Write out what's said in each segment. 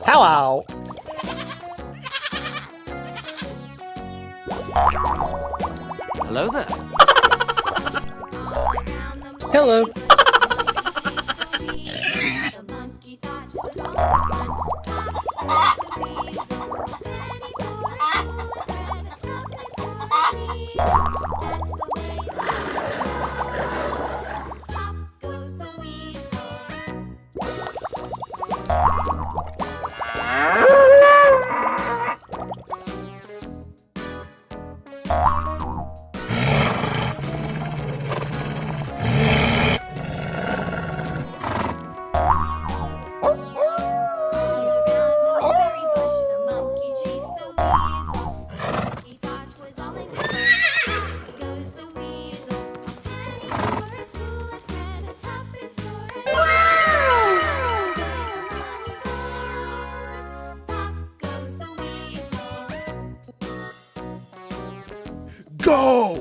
Hello. Hello there. Hello. Go!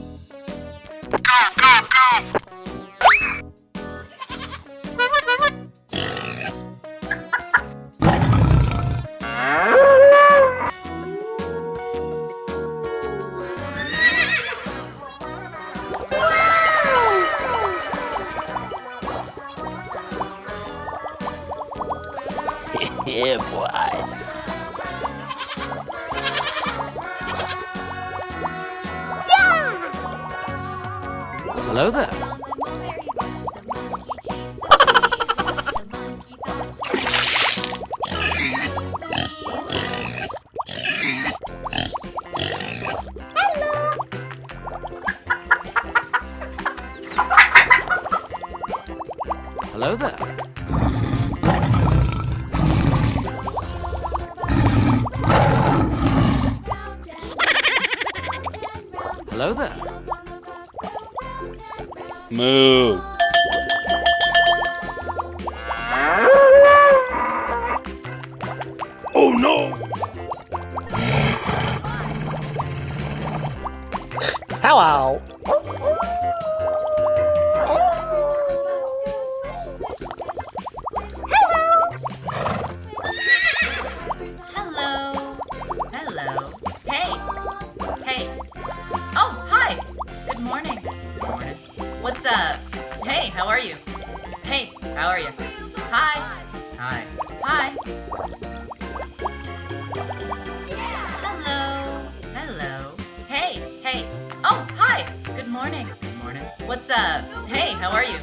Yeah, boy. Hello there. Hello there. Hello there. Moo. Oh no! Hello. Hello. Hello. Hey. Hey. Oh, hi. Good morning. Good morning. What's up? Hey, how are you? Hey, how are you? Hi. Hi. Hi. Hello. Hello. Hey. Hey. Oh, hi. Good morning. Good morning. What's up? Hey, how are you?